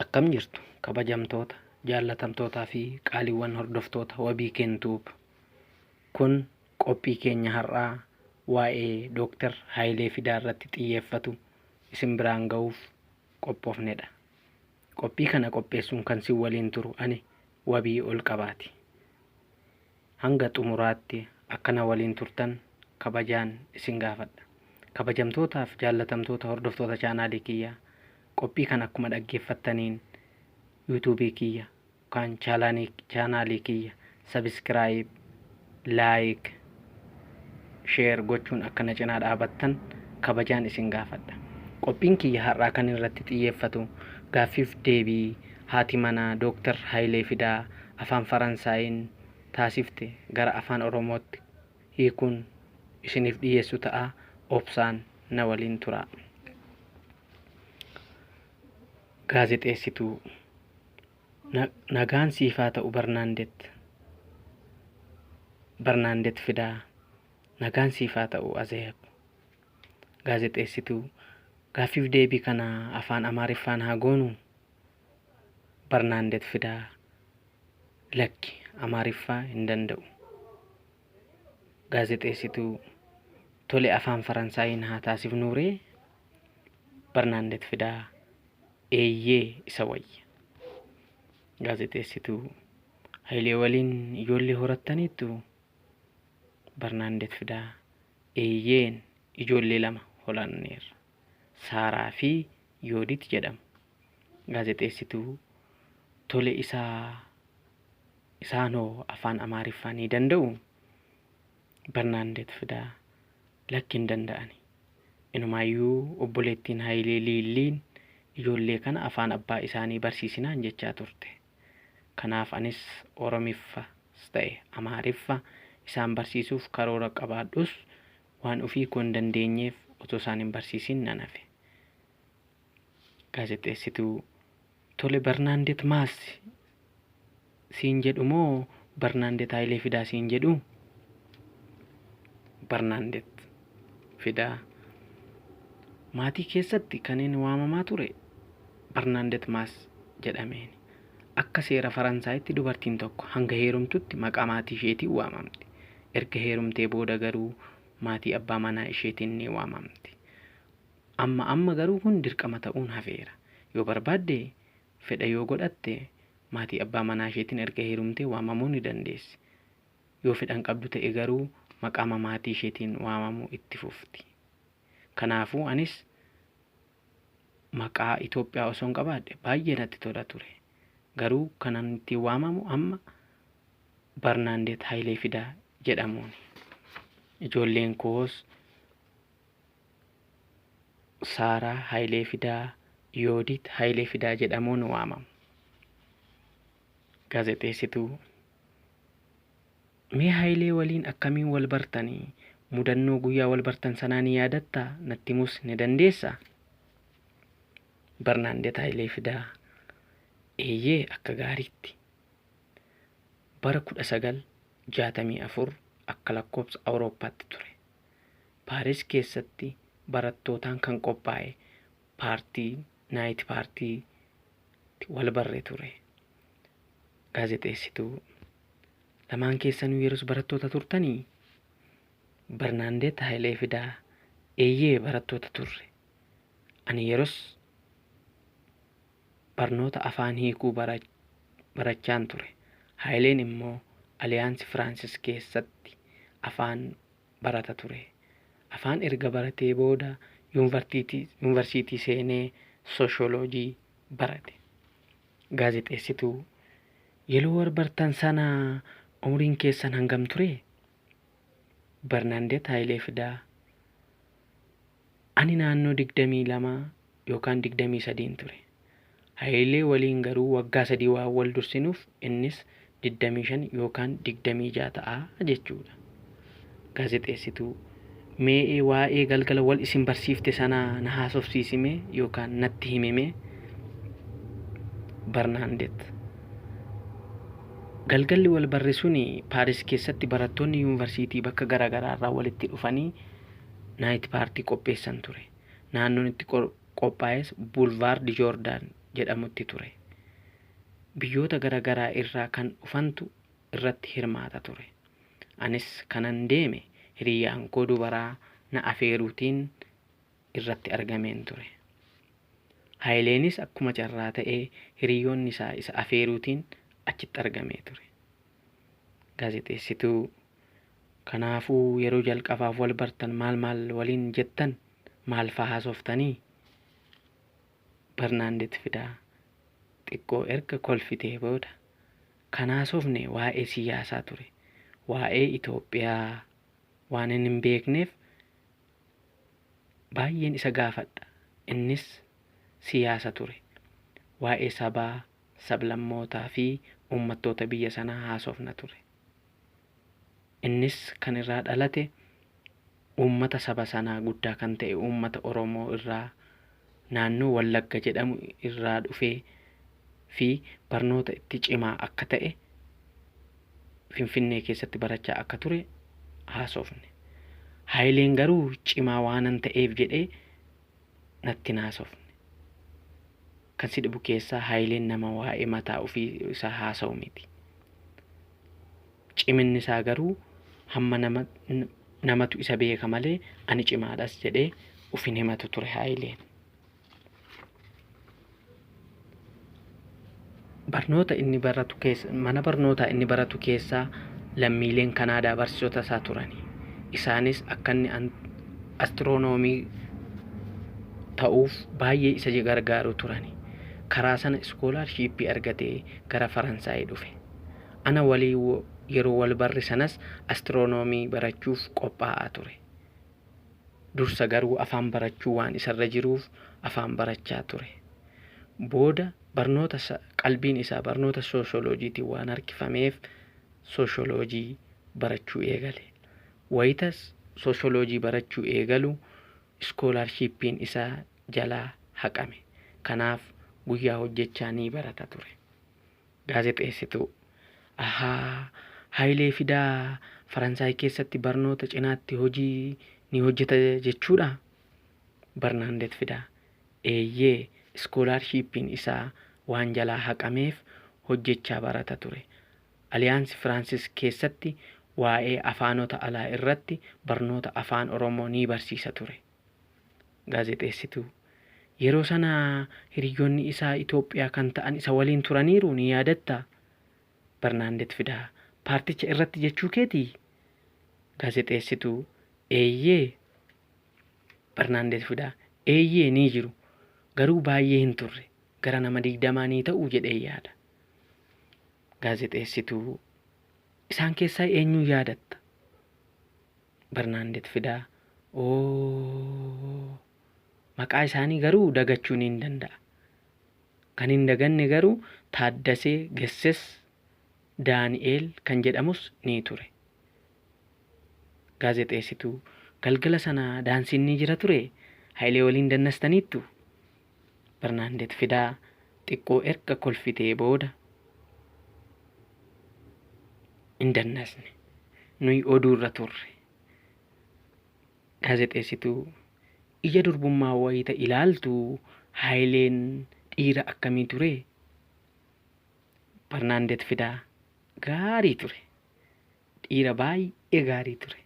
Akkam jirtu kabajamtoota, jaallatamtootaa fi qaaliiwwan hordoftoota wabii kentuuf. Kun qophii keenya har'aa waa'ee Dooktar Hayilee Fidaa irratti xiyyeeffatu isin biraan ga'uuf qophoofnedha. Qophii kana qopheessuun kan isin waliin turu ani wabii ol qabaati. Hanga xumuraatti akkana waliin turtan kabajaan isin gaafadha. Kabajamtootaaf jaallatamtoota hordoftoota chaanaalii kiyyaa, qophii kana akkuma dhaggeeffattaniin yuutuubii kiyya yookaan chaanaalii kiyya sabiskiraayib, laayik, sheer gochuun akkana cinaa dhaabattan kabajaan isin gaafadha. Qophiin kiyya har'aa kan irratti xiyyeeffatu gaaffiif deebii haati manaa Dooktar Hayilee Fidaa afaan Faransaayiin taasifte gara afaan Oromootti hiikuun isiniif dhiyeessu ta'a. Obsaan na waliin tura. Gaazexeessituu nagaan siifaa ta'u Barnaandet Fidaa, nagaan siifaa ta'u Azeeb. Gaazexeessituu gaaffiif deebii kana afaan Amaariffaan haa goonu. Barnaandet Fidaa, lakki Amaariffaa hin danda'u. Gaazexeessituu tole afaan Faransaayiin haa taasifnuuree. Barnaandet Fidaa, eeyyee isa wayya. Gaazexeessituu Hayilee waliin ijoollee horattaniittu. Barnaandet Fidaa, eeyyeen ijoollee 2 horanneerra, Saaraa fi Yoodit jedhamu. Gaazexeessituu tole isaanoo afaan Amaariffaa ni danda'u. Barnaandet Fidaa, lakki hin danda'ani. Inumaayyuu obboleettiin Hayilee Liilliin ijoollee kana afaan abbaa isaanii barsiisinaan jechaa turte. Kanaaf anis Oromiffas ta'e Amaariffa isaan barsiisuuf karoora qabaadhus waan ofii koo hin dandeenyeef otoo isaan hin barsiisin nan hafe. Gaazexeessituu tole Barnaandet maas siin jedhu moo Barnaandet Hayilee Fidaa siin jedhu? Barnaandet Fidaa, maatii keessatti kan inni waamamaa ture Barnaandet maas jedhameen. Akka seera Faransaayitti dubartiin tokko hanga heerumtutti maqaa maatii isheetiin waamamti. Erga heerumtee booda garuu maatii abbaa manaa isheetiin ni waamamti. Amma garuu kun dirqama ta'uun hafeera. Yoo barbaadde fedha yoo godhatte maatii abbaa manaa isheetiin erga heerumtee waamamuu ni dandeessi. Yoo fedhan qabdu ta'e garuu maqaa maatii isheetiin waamamuu itti fufti. Kanaafuu anis maqaa Itoophiyaa osoo hin qabaadhe baay'ee natti tola ture. Garuu kanan ittiin waamamu amma Barnaandet Hayilee Fidaa jedhamuun. Ijoolleen koos Saaraa Hayilee Fidaa, Yoodit Hayilee Fidaa jedhamuun waamamu. Gaazexeessituu mee Hayilee waliin akkamiin wal bartanii? Mudannoo guyyaa wal bartan sanaa ni yaadattaa? Natti himuus ni dandeessaa? Barnaandet Hayilee Fidaa, eeyyee akka gaariitti. Bara 1964 akka lakkoofsa Awurooppaatti ture. Paaris keessatti barattootaan kan qophaa'e naayit paartii wal barree ture. Gaazexeessituu lamaan keessanuu yeroos barattoota turtanii? Barnaandet Hayilee Fidaa, eeyyee barattoota turre. Ani yeroos barnoota afaan hiikuu barachaan ture. Hayileen immoo Aliyaansi Firaansis keessatti afaan barata ture. Afaan erga baratee booda yuunivarsiitii seenee sooshooloojii barate. Gaazexeessituu yeroo wal bartan sana umriin keessan hangam ture? Barnaandet Hayilee Fidaa, ani naannoo 22 yookaan 23 ture. Hayilee waliin garuu waggaa 3 waan wal dursinuuf innis 25 yookaan 26 ta'a jechuudha. Gaazexeessituu mee waa'ee galgala wal isin barsiifte sanaa na haasofsiisime yookaan natti himime? Barnaandet, galgalli wal barre suni Paaris keessatti barattoonni yuunivarsiitii bakka garaagaraa irraa walitti dhufanii naayit paartii qopheessan ture. Naannoon itti qophaa'es Boulevard Jordan jedhamutti ture. Biyyoota garaagaraa irraa kan dhufantu irratti hirmaata ture. Anis kanan deeme hiriyyaan koo dubaraa na afeeruutiin irratti argameen ture. Haayileenis akkuma carraa ta'ee hiriyyoonni isaa isa afeeruutiin achitti argamee ture. Gaazexeessituu kanaafuu yeroo jalqabaaf wal bartan maal waliin jettan maal fa'aa haasoftanii? Barnaandet Fidaa xiqqoo erga kolfitee booda kan haasofne waa'ee siyaasaa ture. Waa'ee Itoophiyaa waan inni hin beekneef baay'een isa gaafadha. Innis siyaasa ture. Waa'ee sabaa, sablammootaa fi uummattoota biyya sanaa haasofna ture. Innis kan irraa dhalate uummata saba sanaa guddaa kan ta'e uummata Oromoo irraa naannoo Wallagga jedhamu irraa dhufee fi barnoota itti cimaa akka ta'e Finfinnee keessatti barachaa akka ture haasofne. Haayileen garuu cimaa waanan ta'eef jedhee natti haasofne. Kan si dhibu keessaa Haayileen nama waa'ee mataa ofii isaa haasa'u miti. Ciminni isaa garuu hamma namatu isa beeka malee ani cimaadhas jedhee ufin himatu ture Haayileen. Mana barnootaa inni baratu keessaa lammiileen Kanaadaa barsiisota isaa turani. Isaanis akka inni astiroonoomii ta'uuf baay'ee isa gargaaru turani. Karaa sana iskoolaarshiippii argatee gara Faransaayii dhufe. Ana walii yeroo wal barre sanas astiroonoomii barachuuf qophaa'aa ture. Dursa garuu afaan barachuu waan isarra jiruuf afaan barachaa ture. Booda qalbiin isaa barnoota sooshooloojiitiin waan harkifameef sooshooloojii barachuu eegale. Wayitas sooshooloojii barachuu eegalu iskoolaarshiippiin isaa jalaa haqame. Kanaaf guyyaa hojjechaa ni barata ture. Gaazexeessituu Haayilee Fidaa Faransaay keessatti barnoota cinaatti hojii ni hojjeta jechuudha? Barnaandet Fidaa eeyyee iskoolaarshiippiin isaa waan jalaa haqameef hojjechaa barata ture. Aliyaansi Firaansis keessatti waa'ee afaanota alaa irratti barnoota afaan Oromoo ni barsiisa ture. Gaazexeessituu yeroo sana hiriyyoonni isaa Itoophiyaa kan ta'an isa waliin turaniiru ni yaadatta? Barnaandet Fidaa paarticha irratti jechuu keetii? Gaazexeessituu eeyyee. Barnaandet Fidaa eeyyee ni jiru. Garuu baay'ee hin turre. Gara nama 20 ni ta'u jedhee yaada. Gaazexeessituu isaan keessaa eenyu yaadatta? Barnaandet Fidaa maqaa isaanii garuu dagachuu ni danda'a. Kan hin daganne garuu Taaddasee Gesses Daani'eel kan jedhamus ni ture. Gaazexeessituu galgala sana daansiin ni jira ture? Haayilee waliin dannastaniittu? Barnaandet Fidaa xiqqoo erga kolfitee booda hin dannasne. Nuyi oduurra turre. Gaazexeessituu ija durbummaa wayita ilaaltu Haayileen dhiira akkamii ture? Barnaandet Fidaa gaarii ture. Dhiira baay'ee gaarii ture.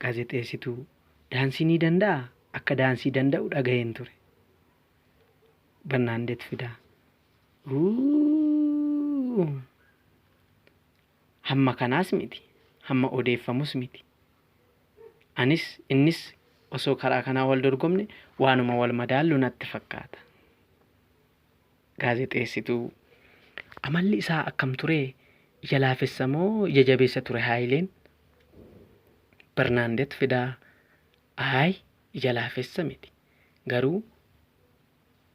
Gaazexeessituu daansii ni danda'a? Akka daansii danda'u dhaga'een ture. Barnaandet Fidaa hamma kanaas miti, hamma odeeffamus miti. Innis osoo karaa kanaa wal dorgomne waanuma wal madaallu natti fakkaata. Gaazexeessituu amalli isaa akkam ture? Ija laafessa moo ija jabeessa ture Haayileen? Barnaandet Fidaa ija laafessa miti, garuu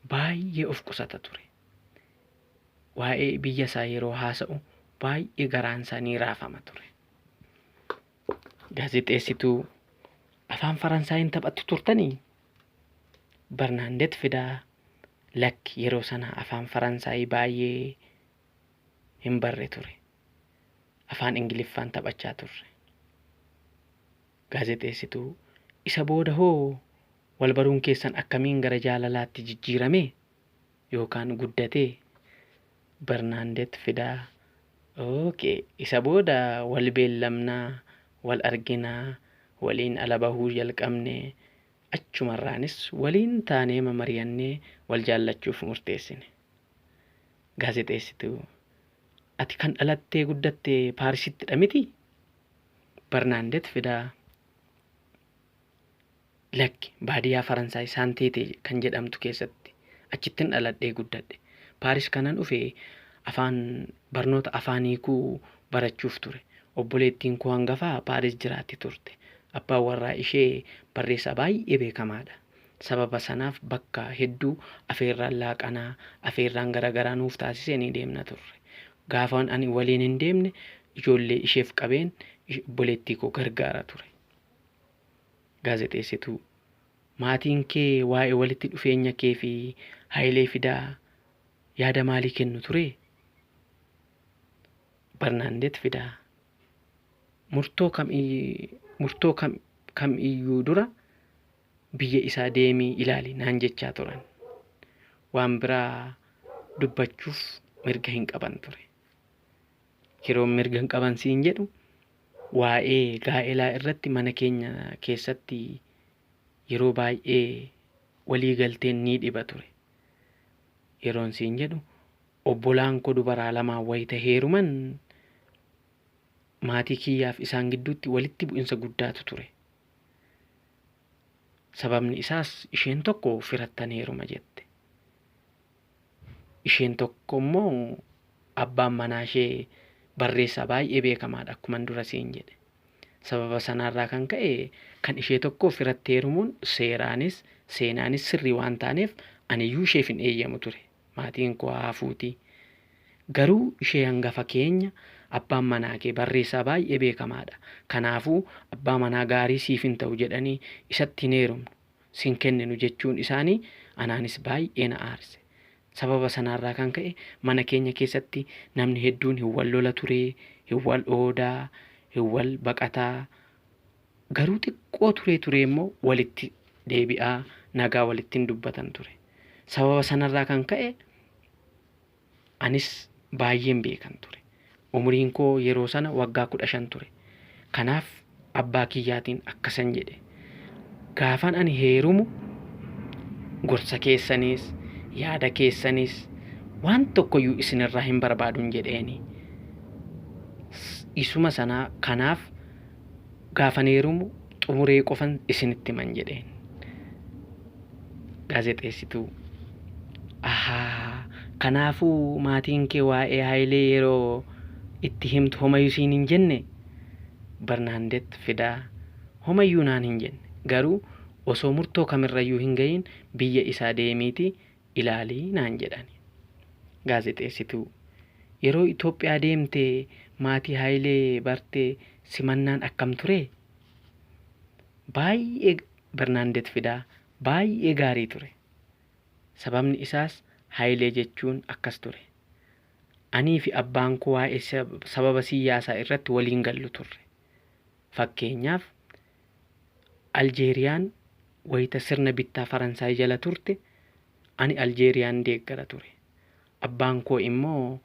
baay'ee of qusata ture. Waa'ee biyya isaa yeroo haasa'u baay'ee garaan isaa ni raafama ture. Gaazexeessituu afaan Faransaayii taphattu turtanii? Barnaandet Fidaa lakki yeroo sana afaan Faransaayii baay'ee hin barre ture. Afaan Ingiliffaan taphachaa turre. Gaazexeessituu isa booda hoo wal baruun keessan akkamiin gara jaalalaatti jijjiirame yookaan guddate? Barnaandeet Fidaa. Okay, isa booda wal beellamnaa, wal arginaa, waliin ala bahuu jalqabne, achumarraanis waliin taanee mari'annee wal jaallachuuf murteessine. Gaazexeessituu. Ati kan dhalattee guddatte Paarisittidha miti? Barnaandeet Fidaa. Lakki baadiyyaa Faransaay Saanteetee kan jedhamtu keessatti achittin dhaladhee guddadhe. Paaris kanan dhufe barnoota afaan hiikuu barachuuf ture. Obboleettiin koo hangafaa Paaris jiraatti turte. Abbaan warraa ishee barreessaa baay'ee beekamaadha. Sababa sanaaf bakka hedduu afeerraan laaqanaa, afeerraan garaagaraa nuuf taasisee ni deemna turre. Gaafaan ani waliin hin deemne ijoollee isheef qabeen obboleettii koo gargaara ture. Gaazexeessituu. Maatiin kee waa'ee walitti dhufeenya kee fi Hayilee Fidaa yaada maalii kennu ture? Barnaandeet Fidaa. Murtoo kam iyyuu dura biyya isaa deemii ilaali naan jechaa turan. Waan biraa dubbachuuf mirga hin qaban ture. Yeroon mirga hin qaban siin jedhu waa'ee gaa'elaa irratti mana keenya keessatti yeroo baay'ee walii galteen ni dhiba ture. Yeroon siin jedhu obbolaan koo dubaraa lamaan wayita heeruman maatii kiyyaaf isaan gidduutti walitti bu'insa guddaatu ture. Sababni isaas isheen tokko firattan heeruma jette. Isheen tokko immoo abbaan manaa ishee barreessaa baay'ee beekamaadha akkuman dura siin jedhe. Sababa sanarraa kan ka'e kan ishee tokko firatti heerumuun seeraanis seenaanis sirrii waan taaneef aniyyuu isheef hin eeyyamu ture. Maatiin koo haafuuti. Garuu ishee hangafa keenya abbaan manaa kee barreessaa baay'ee beekamaadha. Kanaafuu abbaa manaa gaarii siif hin ta'u jedhanii isatti hin heerumnu. Sin kenninu jechuun isaanii anaanis baay'ee na aarse. Sababa sanarraa kan ka'e mana keenya keessatti namni hedduun hin wal lola ture, hin wal oodaa, hin wal baqataa. Garuu xiqqoo ture immoo walitti deebi'aa nagaa walittiin dubbatan ture. Sababa sanarraa kan ka'e anis baay'een beekan ture. Umriin koo yeroo sana waggaa 15 ture. Kanaaf abbaa kiyyaatiin akkasan jedhe. Gaafan ani heerumu gorsa keessanis yaada keessanis waan tokkoyyuu isinirraa hin barbaadun jedheeni. Isuma sanaa kanaaf gaafan heerumu xumuree qofan isinitti man jedheen. Gaazexeessituu. Kanaafuu maatiin kee waa'ee Hayilee yeroo itti himtu homayyuu siin hin jenne? Barnaandeet Fidaa. Homayyuu naan hin jenne. Garuu osoo murtoo kamirrayyuu hin gahin biyya isaa deemiiti ilaalii naan jedhani. Gaazexeessituu. Yeroo Itoophiyaa deemtee maatii Hayilee bartee simannaan akkam ture? Baay'ee Barnaandeet Fidaa baay'ee gaarii ture. Sababni isaas Hayilee jechuun akkas ture. Anii fi abbaan koo waa'ee sababa siyaasaa irratti waliin gallu turre. Fakkeenyaaf Aljeeriyaan wayita sirna bittaa Faransaay jala turte ani Aljeeriyaan deeggara ture. Abbaan koo immoo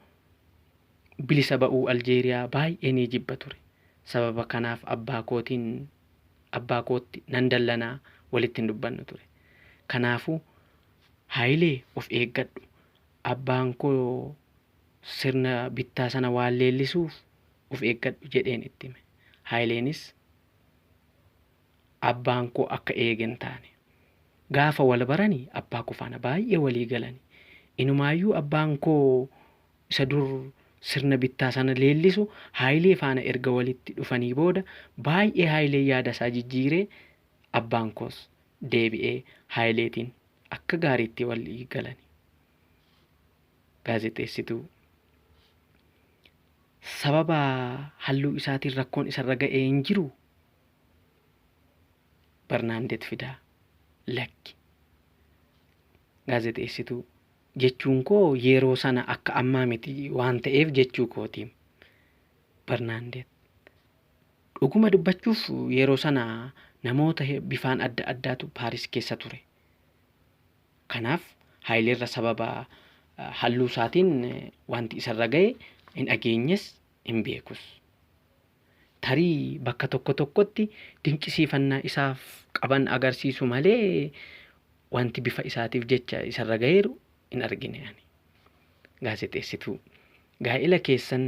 bilisa ba'uu Aljeeriyaa baay'ee ni jibba ture. Sababa kanaaf abbaa kootti nan dallanaa walitti hin dubbannu ture. Kanaafuu Hayilee of eeggadhu. Abbaan koo sirna bittaa sana waan leellisuuf of eeggadhu jedheen itti hime. Hayileenis abbaan koo akka eegen taane. Gaafa wal baranii abbaa koo faana baay'ee walii galani. Inumaayyuu abbaan koo isa dur sirna bittaa sana leellisu Hayilee faana erga walitti dhufanii booda baay'ee Hayilee yaada isaa jijjiiree abbaan koos deebi'ee Hayileetiin akka gaariitti walii galani. Gaazexeessituu. Sababa halluu isaatiin rakkoon isarra ga'ee hin jiru? Barnaandeet Fidaa. Lakki. Gaazexeessituu. Jechuun koo yeroo sana akka ammaa miti waan ta'eef jechuu kooti. Barnaandeet. Dhuguma dubbachuuf yeroo sana namoota bifaan adda addaatu Paaris keessa ture. Kanaaf Haayileerra sababa halluu isaatiin wanti isarra ga'e hin dhageenyes hin beekus. Tarii bakka tokko tokkotti dinqisiifannaa isaaf qaban agarsiisu malee wanti bifa isaatiif jecha isarra ga'eeru hin argine ani. Gaazexeessituu gaa'ela keessan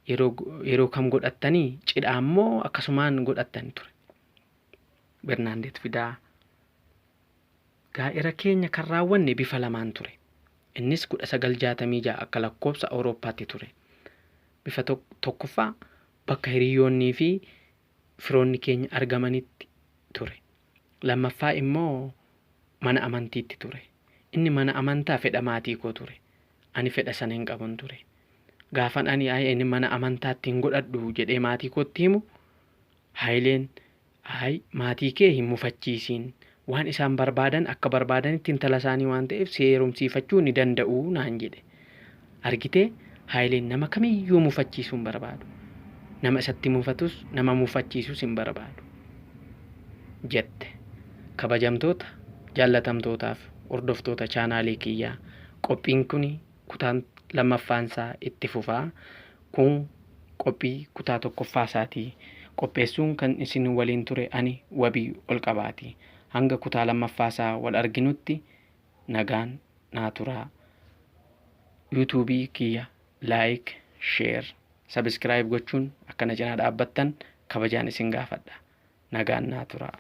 yeroo kam godhattanii cidhaa immoo akkasumaan godhattan ture. Bernaandet Fidaa gaa'ela keenya kan raawwanne bifa lamaan ture. Innis 1966 akka lakkoofsa Awurooppaatti ture. Bifa tokkoffaa bakka hiriyoonnii fi firoonni keenya argamanitti ture. Lammaffaa immoo mana amantiitti ture. Inni mana amantaa fedha maatii koo ture. Ani fedha sana hin qabun ture. Gaafan ani inni mana amantaatti hin godhadhu jedhee maatii kootti himu, Haayileen maatii kee hin mufachiisiin, waan isaan barbaadan akka barbaadanitti intala isaanii waan ta'eef seerumsiifachuu ni danda'u naan jedhe. Argitee Haayileen nama kamiyyuu mufachiisuu hin barbaadu. Nama isatti mufatus nama mufachiisus hin barbaadu jette. Kabajamtoota jaallatamtootaaf hordoftoota chaanaalii kiyyaa, qophiin kun kutaan lammaffaansaa itti fufaa. Kun qophii kutaa tokkoffaasaati. Qopheessuun kan isin waliin ture ani Wabii Olqabaati. Hanga kutaa lammaffaasaa wal arginutti nagaan naa turaa. yuutuubii kiyya laayik, sheer, sabskiraayib gochuun akkana cinaa dhaabbattan kabajaan isin gaafadha. Nagaan naa turaa.